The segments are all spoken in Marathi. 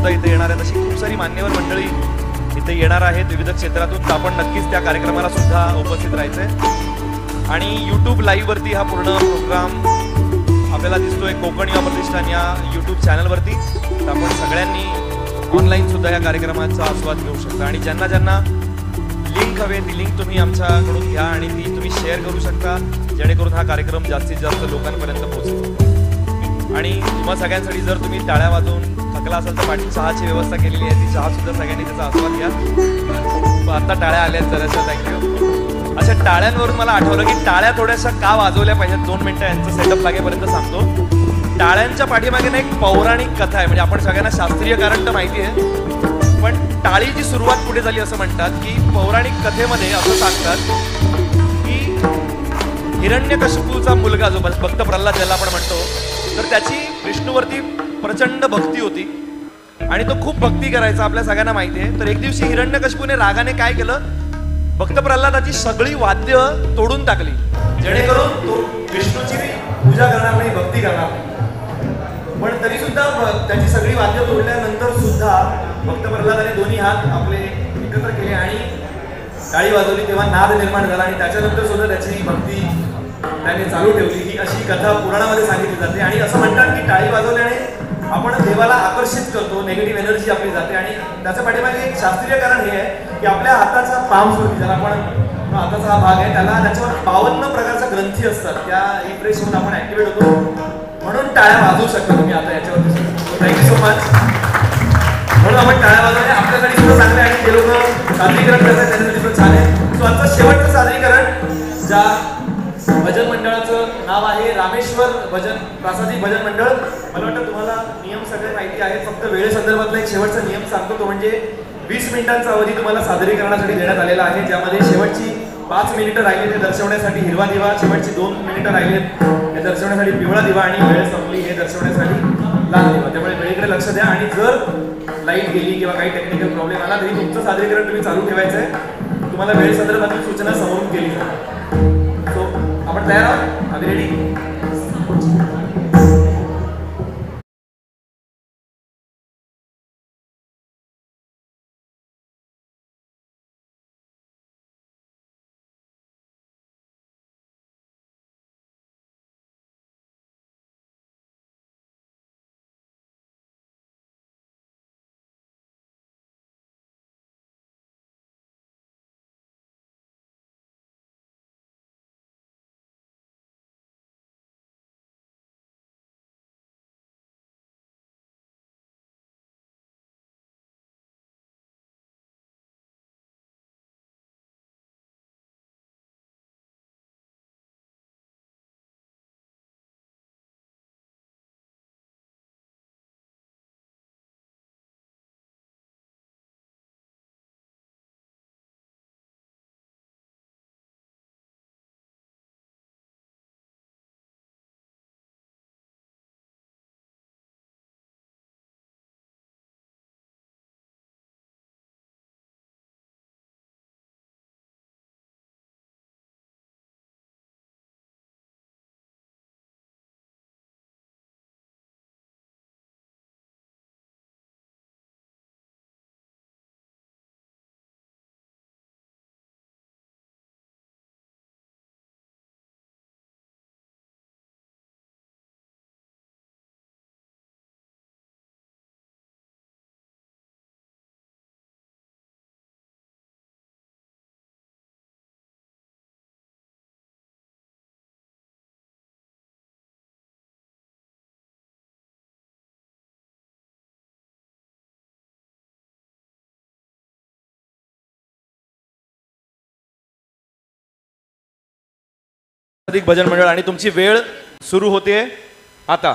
सुद्धा इथे येणार आहेत, अशी खूप सारी मान्यवर मंडळी इथे येणार आहेत विविध क्षेत्रातून. तर आपण नक्कीच त्या कार्यक्रमाला सुद्धा उपस्थित राहायचंय. आणि यूट्यूब लाईव्हवरती हा पूर्ण प्रोग्राम आपल्याला दिसतोय कोकण युवा प्रतिष्ठान या यूट्यूब चॅनलवरती. तर आपण सगळ्यांनी ऑनलाईन सुद्धा या कार्यक्रमाचा आस्वाद घेऊ शकता. आणि ज्यांना ज्यांना लिंक हवे ती लिंक तुम्ही आमच्याकडून घ्या आणि ती तुम्ही शेअर करू शकता, जेणेकरून हा कार्यक्रम जास्तीत जास्त लोकांपर्यंत पोहोचेल. आणि तुम्हा सगळ्यांसाठी जर तुम्ही टाळ्या वाजवून थकला असाल तर पाठी चहाची व्यवस्था केलेली आहे, ती चहा सुद्धा सगळ्यांनी त्याचा आस्वाद घ्या. आता टाळ्या आल्यात जराशा, थँक्यू. अशा टाळ्यांवरून मला आठवलं की टाळ्या थोड्याशा का वाजवल्या पाहिजेत. 2 मिनिटं यांचं सेटअप लागेपर्यंत सांगतो. टाळ्यांच्या पाठीमागे ना एक पौराणिक कथा आहे. म्हणजे आपण सगळ्यांना शास्त्रीय कारण तर माहिती आहे, पण टाळीची सुरुवात कुठे झाली असं म्हणतात की पौराणिक कथेमध्ये असं सांगतात की हिरण्यकशिपूचा मुलगा जो भक्त प्रल्हाद ज्याला आपण म्हणतो, तर त्याची विष्णूवरती प्रचंड भक्ती होती आणि तो खूप भक्ती करायचा, आपल्या सगळ्यांना माहिती आहे. तर एक दिवशी हिरण्यकशिपूने रागाने काय केलं, भक्त प्रल्हादाची सगळी वाद्य तोडून टाकली, जेणेकरून तो विष्णूची पूजा करणार नाही, भक्ती करणार नाही. पण तरी सुद्धा त्याची सगळी वाद्य तोडल्यानंतर सुद्धा भक्त प्रल्हादाने दोन्ही हात आपले एकत्र केले आणि टाळी वाजवली, तेव्हा नाद निर्माण झाला आणि त्याच्यानंतर सुद्धा त्याची भक्ती त्याने चालू ठेवली. ही अशी कथा पुराणामध्ये सांगितली जाते. आणि असं म्हणतात की टाळी वाजवल्याने आपण देवाला आकर्षित करतो, निगेटिव्ह एनर्जी आपली जाते. आणि त्याच्या पाठीमागे एक शास्त्रीय कारण हे आहे की आपल्या हाताचा पाम सुरती, ज्याला आपण हाताचा हा भाग आहे, त्याला त्याच्यावर 52 प्रकारच्या ग्रंथी असतात, त्या रिफ्रेश होऊन आपण ऍक्टिव्हेट होतो. म्हणून टाळ्या वाजवू शकता तुम्ही आता याच्यावरती. Thank you so much. म्हणून आपण टाळ्या वाजवणे आपल्यासाठी सुद्धा चांगले आहे आणि ते लोक सादरीकरण करतात त्याच्यासाठी सुद्धा छान आहे. सो आजचं शेवटचं सादरीकरण ज्या भजन मंडळाचं नाव आहे रामेश्वर भजन प्रासादिक भजन मंडळ. मला वाटतं तुम्हाला नियम सगळे माहिती आहेत. फक्त वेळेसंदर्भातला एक शेवटचा नियम सांगतो, तो म्हणजे 20 मिनिटांचा अवधी तुम्हाला सादरीकरणासाठी देण्यात आलेला आहे, ज्यामध्ये शेवटची 5 मिनिटं राहिली ते दर्शवण्यासाठी हिरवा दिवा, शेवटची 2 मिनिटं राहिलेत हे दर्शवण्यासाठी पिवळा दिवा आणि वेळ संपली हे दर्शवण्यासाठी लाल दिवा. त्यामुळे वेळेकडे लक्ष द्या. आणि जर लाईट गेली किंवा काही टेक्निकल प्रॉब्लेम आला तरी तुमचं सादरीकरण तुम्ही चालू ठेवायचं आहे. तुम्हाला वेळेसंदर्भातील सूचना समोरून केली जाते. सो आपण तयार आहोत, आम्ही रेडी. भजन मंडळ आणि तुमची वेळ सुरू होते आता.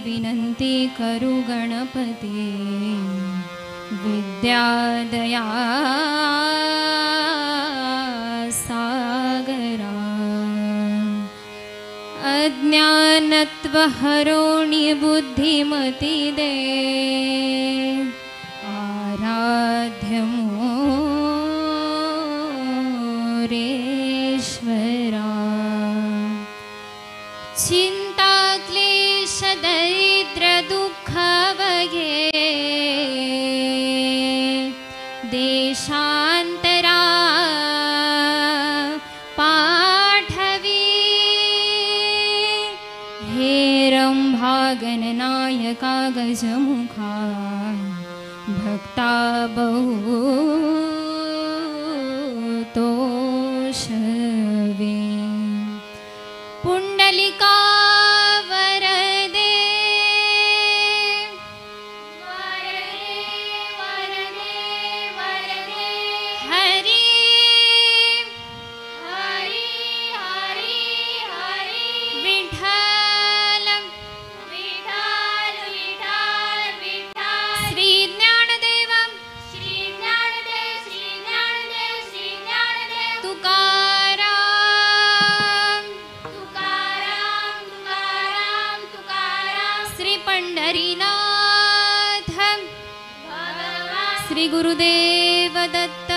विनंती करू गणपती विद्यादया सागरा अज्ञानत्व हरोणि बुद्धिमती दे आराध्य मोरेश्वरा चिंता क्लेश दरिद्र दुःख बगे देशांतरा पाठवी हे रंभागणनायका गजमुखा भक्ता बहुतोषवे पुंडलिका वरदे वरदे वरदे हरि हरि हरि हरि विठ्ठल विठ्ठल विठ्ठल विठ्ठल श्री ज्ञानदेव श्री ज्ञानदेव श्री ज्ञानदेव श्री ज्ञानदेव तुकाराम तुकाराम तुकाराम तुकाराम श्री पंढरीनाथ भगवान श्री गुरुदेव दत्त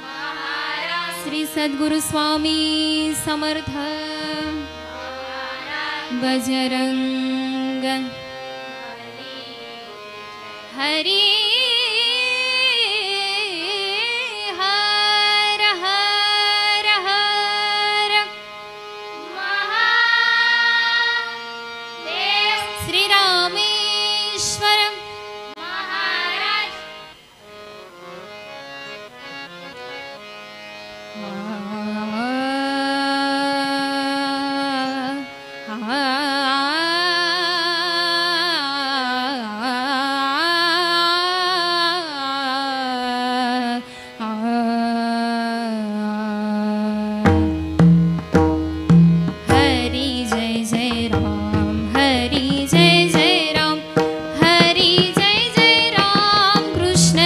महाराज श्री सद्गुरु स्वामी समर्थ बजरंग हरि हर हर हर महादेव श्री रामेश्वर महाराज हरि जय जय राम हरि जय जय राम हरि जय जय राम कृष्ण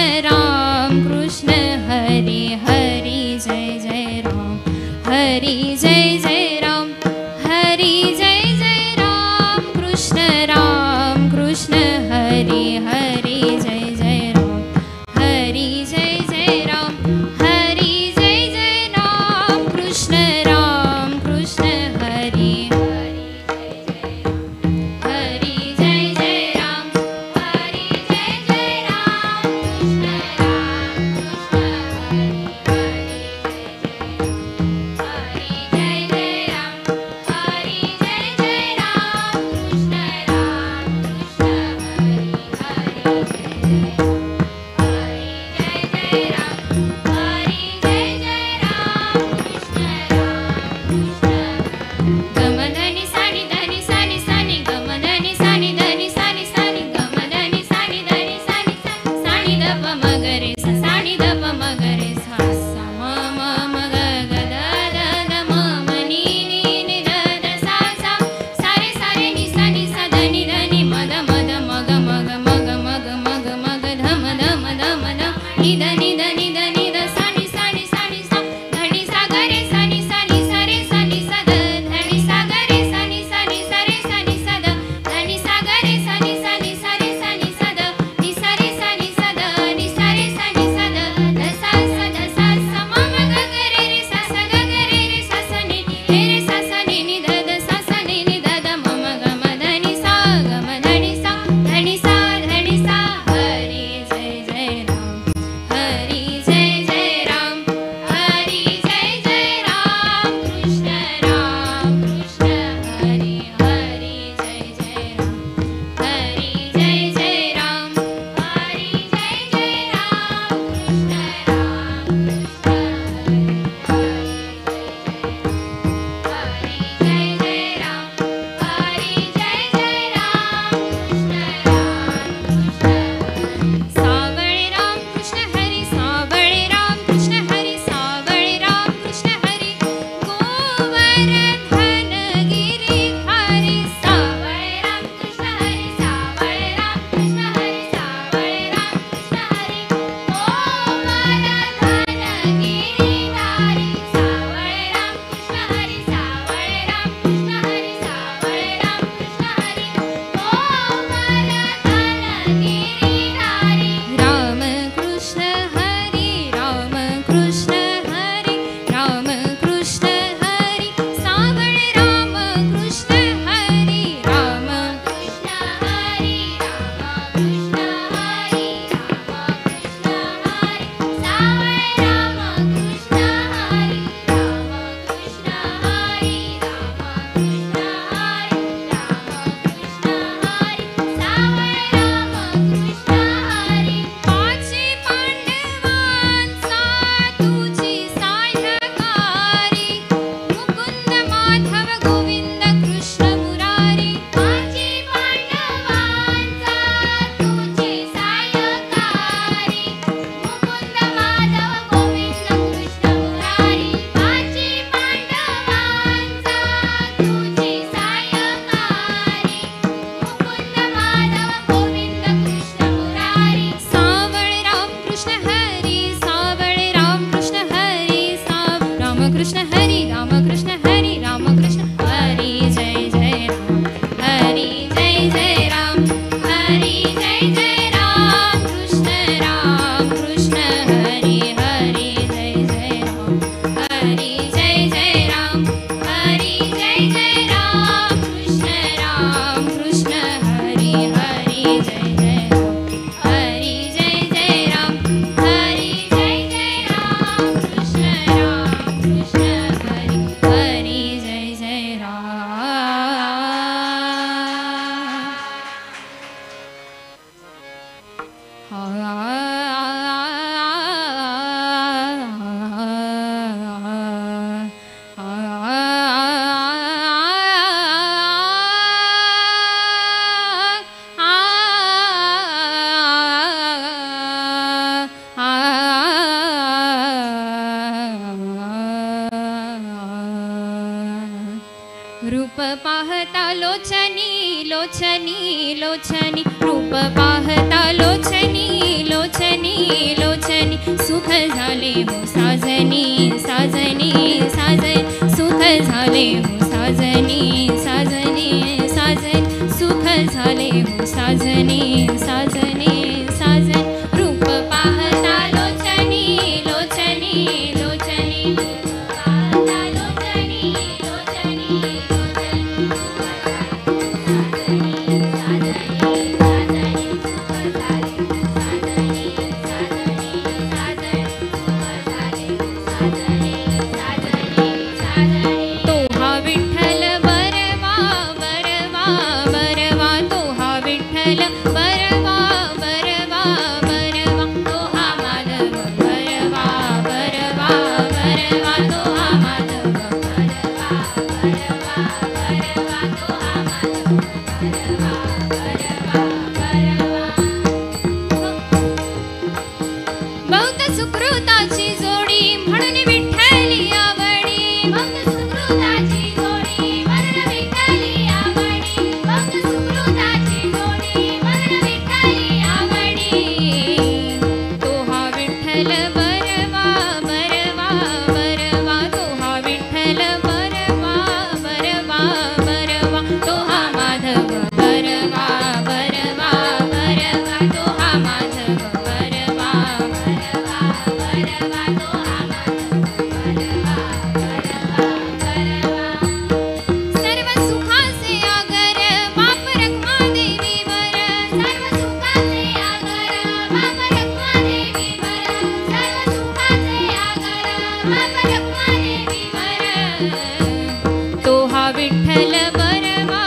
हरि हरि जय जय राम हरि जय जय राम हरि जय जय राम कृष्ण हरि हरि जय जय राम हरि जय जय राम हरि जय जय राम कृष्ण हरि हरि जय जय राम हरि जय जय राम कृष्ण हरि जय जय राम हरि जय जय राम कृष्ण रूप पाहता लोचनी लोचनी लोचनी रूप पाहता लोचनी लोचनी लोचनी सुख झाले हो साजनी साजनी साजनी सुख झाले हो साजनी साजनी साजनी सुख झाले हो साजनी साजनी साजनी रूप पाहता लोचनी लोचनी लोचनी सुकृताची जोडी म्हणून विठ्ठली आवडी भक्त सुकृताची जोडी म्हणून विठ्ठली आवडी भक्त सुकृताची जोडी म्हणून विठ्ठली आवडी तो हा विठ्ठल बरवा बरवा बरवा तो हा विठ्ठल बरवा बरवा बरवा तो हा माधव बरवा बरवा बरवा तो हा माधव बरवा सर्व सुखाचे आगर बाप रखमादेवीवर सर्व सुखाचे आगर बाप रखमादेवीवर सर्व सुखाचे आगर बाप रखमादेवीवर तो हा विठ्ठल बरवा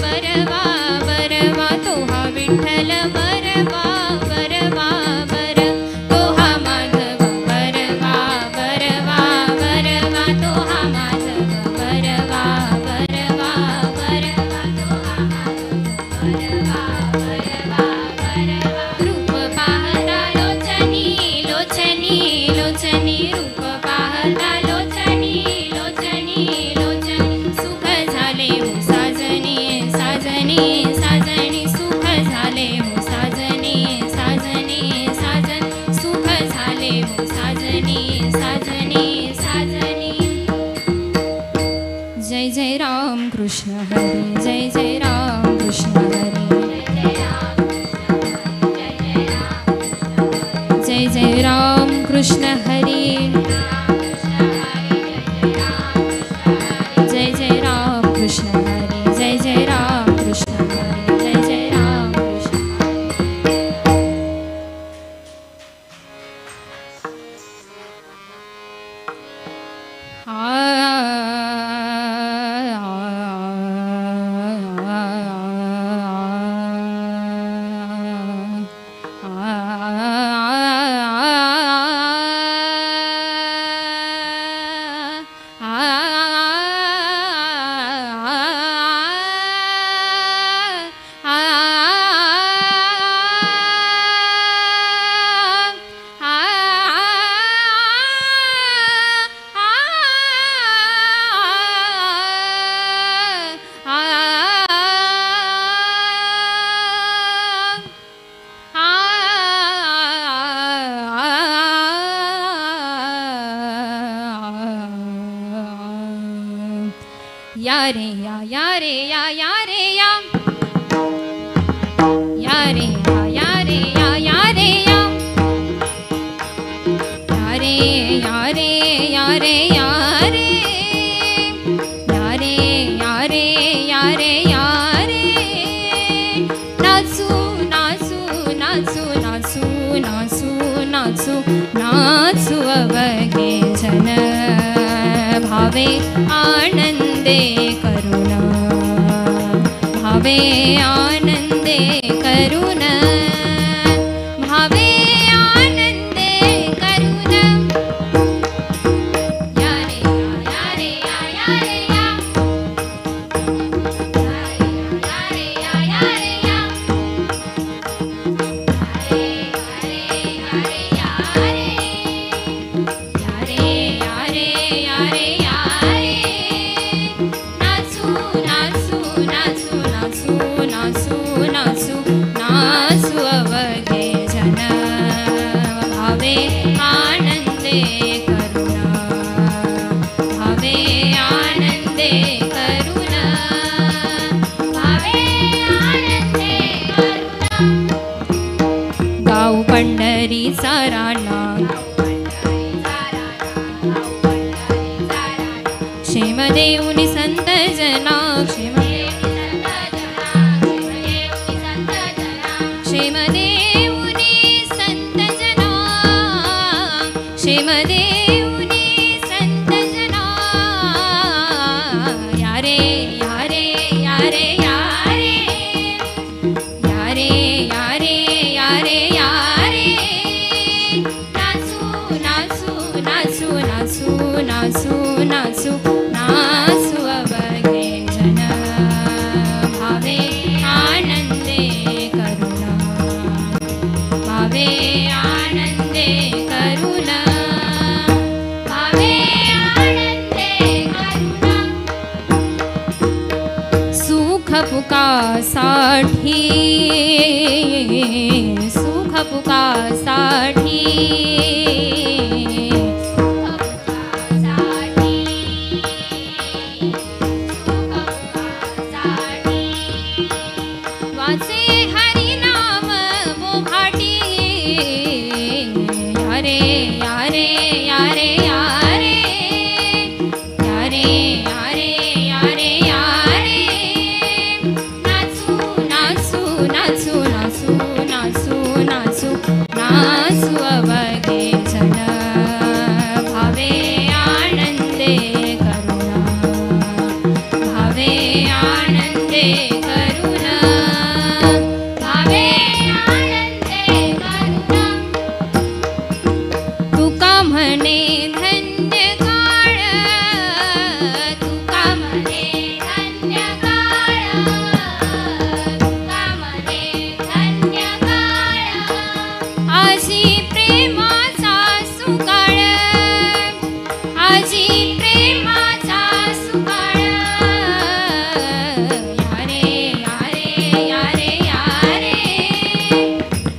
बरवा बरवा तो हा विठ्ठल बरवा बरवा बर तो हा माधव बरवा बरवा बरवा तो हा माधव बरवा बरवा बरवा तो हा माधव बरवा बरवा बरवा रूप पाहता लोचनी लोचनी लोचनी रूप पाहता लोचनी लोचनी लोचनी सुख झाले हो साजनी साजनी साजनी सुख झाले हो साजनी साजनी साजन सुख झाले हो साजनी साजनी साजनी जय जय राम कृष्ण हरी जय जय राम कृष्ण हरी जय जय राम कृष्ण हरी जय जय राम कृष्ण हरी जय जय राम कृष्ण हरी जय जय राम कृष्ण या रे या रे या रे या या रे या रे या रे या रे या रे या रे या रे या रे या रे या रे या रे नाचू नाचू नाचू नाचू नाचू नाचू नाचू अवघे जन भावे आनंदे करुण भावे आनंदे करुण भावे जना क्षेम क्षेम देऊनी संत जना क्षेम देऊनी संत जना यारे यारे यारे यारे यारे यारे यारे यारे नाचू नाचू नाचू नाचू नाचू नाचू नाचू अवघे जन भावे आनंदे करुणा भावे आनंदे करुणा भावे आनंदे करुणा सुख पुकासाठी सुख पुकासाठी वाचे हरी नाम बोभाटी यारे यारे यारे यारे यारे यारे यारे यारे नाचू नाचू नाचू नाचू नाचू नाचू नाचू अवघे जन भावे आनंदे करुणा भावे आनंदे करुणा भावे आनंदे करुणा तुका म्हणे धन्य काळ तुका म्हणे धन्य काळ तुका म्हणे धन्य काळ आजी प्रेमाचा सुकाळ आजी प्रेमाचा सुकाळ यारे यारे यारे यारे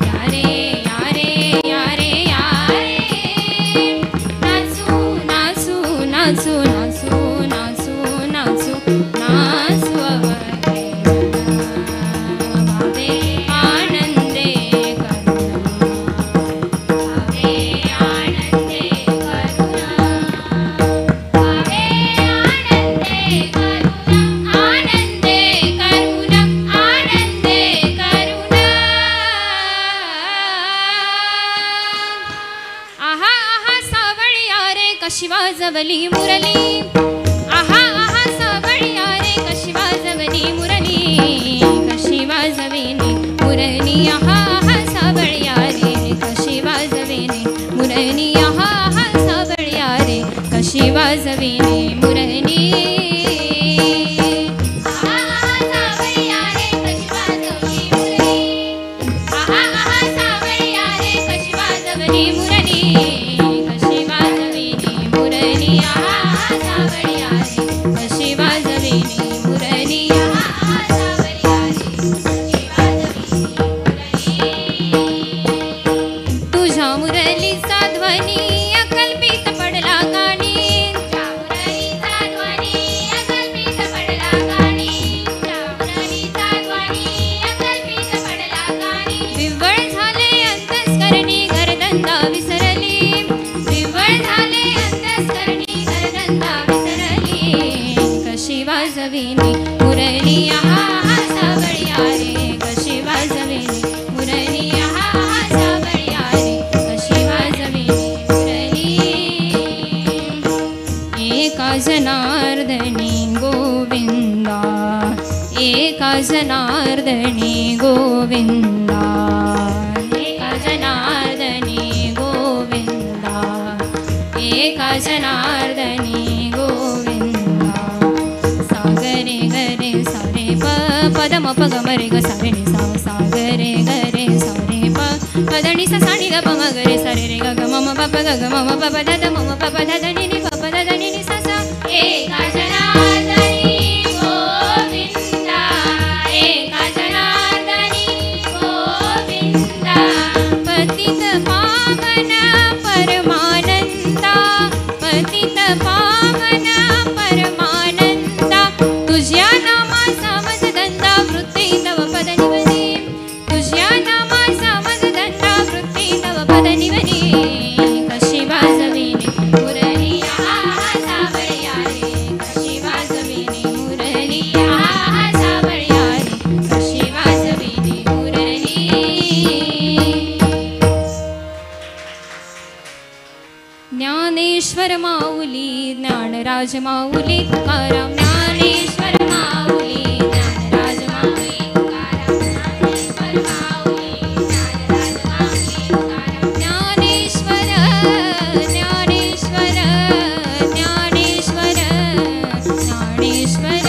यारे यारे यारे यारे नाचू नाचू नाचू नाचू नाचू नाचू नाचू अवघे भावे आनंदे करुणा भावे आनंदे करुणा भावे आनंदे करुणा आनंदे करुणा आनंदे करुणा आहा आहा सावळिया रे कशी वाजवली मुरली आहा आहा सावळिया रे कशी वाजवली मुरली कशी वाजविनी मुरली आहा आहा सावळिया रे कशी वाजविनी मुरली आहा आहा सावळिया रे कशी वाजविनी मुरली आहा आहा सावळिया रे कशी वाजवली मुरली आहा आहा सावळिया रे कशी वाजवली मुरली कशी वाजविनी मुरली आहा आहा सावळिया रे कशी वाजविनी मुरली आहा आहा सावळिया रे कशी वाजविनी मुरली तुझ्या मुरलीचा ध्वनी अकल्पित पडला कानी तुझ्या मुरलीचा ध्वनी अकल्पित पडला कानी तुझ्या मुरलीचा ध्वनी अकल्पित पडला कानी विव्वळ झाले अंतस्करणी घरधंदा विसरली विव्वळ झाले अंतस्करणी घरधंदा विसरली कशी वाजविनी मुरली आहा आहा सावळिया रे कशी वाजविनी मुरली आहा आहा सावळिया रे कशी वाजविनी मुरली एका जनार्दनी गोविंदा एका जनार्दनी गोविंदा एका जनार्दनी गोविंदा एका जनार्दनी गोविंदा सागरे गरे सारे प पदम प ग मरे ग सारे नि सा सागरे गरे सारे प पदनी सा साणी ग प म गरे सारे रे ग ग म म प प ग ग म म प प ध ध म म प प ध ध नि नि प प ध ध नि नि सा सा एका जनार्दनी गोविंदा एका जनार्दनी गोविंदा पतित पावन परमानंदा पतित पावन परमानंदा तुझ्या नामाचा मजदंदा वृत्ती तव पद निवनी तुझ्या नामाचा मजदंदा वृत्ती तव पद निवनी कशी वाजविनी मुरली ज्ञानेश्वर माऊली ज्ञानराज माऊली तुकाराम ज्ञानेश्वर माऊली ज्ञानराज माऊली तुकाराम ज्ञानेश्वर माऊली ज्ञानराज माऊली तुकाराम ज्ञानेश्वर ज्ञानेश्वर ज्ञानेश्वर ज्ञानेश्वर ज्ञानेश्वर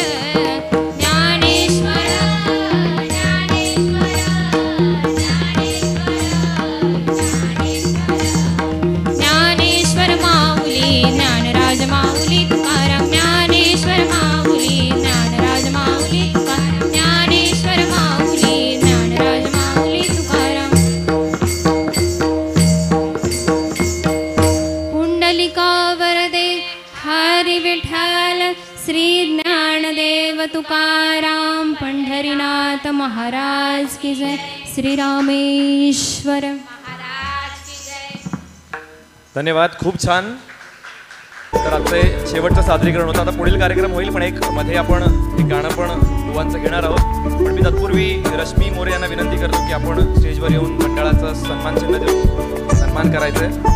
ज्ञानेश्वर माऊली ज्ञानराज माऊली तुकाराम ज्ञानेश्वर माऊली ज्ञानराज माऊली तुकाराम ज्ञानेश्वर माऊली ज्ञानराज माऊली तुकाराम पुंडलिका वरदे हरी विठ्ठल श्री ज्ञानदेव तुकाराम पंढरीनाथ महाराज की जय श्री रामेश्वर महाराज की जय। धन्यवाद, खूप छान. तर आजचे शेवटचं सादरीकरण होतं. आता पुढील कार्यक्रम होईल, पण एक मध्ये आपण एक गाणं पण बुवांचं घेणार आहोत. पण मी तत्पूर्वी रश्मी मोरे यांना विनंती करतो की आपण स्टेजवर येऊन मंडळाचा सन्मान चिन्ह देऊन सन्मान करायचं आहे.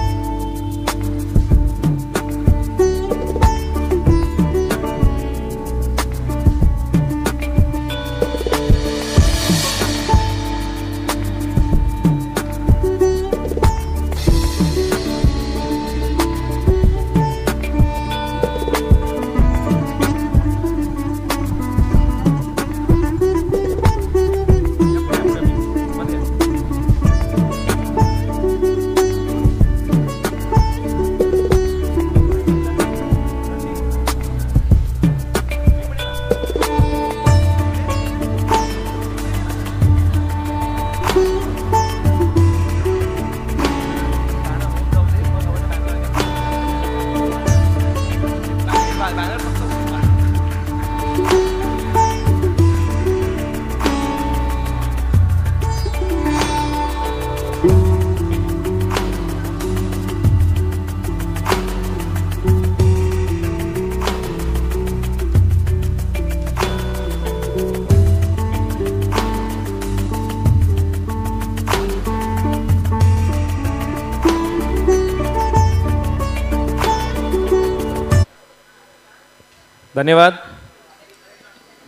धन्यवाद.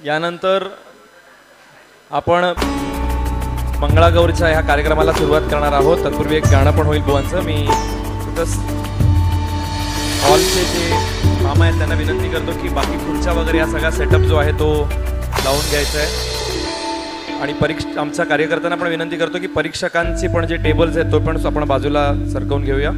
यानंतर आपण मंगळागौरीच्या ह्या कार्यक्रमाला सुरुवात करणार आहोत. तत्पूर्वी एक गाणं पण होईल बुवांचं. मी तिथंच हॉलचे जे मामा आहेत त्यांना विनंती करतो की बाकी खुर्च्या वगैरे हा सगळा सेटअप जो आहे तो लावून घ्यायचा आहे. आणि आमच्या कार्यकर्त्यांना पण विनंती करतो की परीक्षकांचे पण जे टेबल्स आहेत तो पण आपण बाजूला सरकवून घेऊया.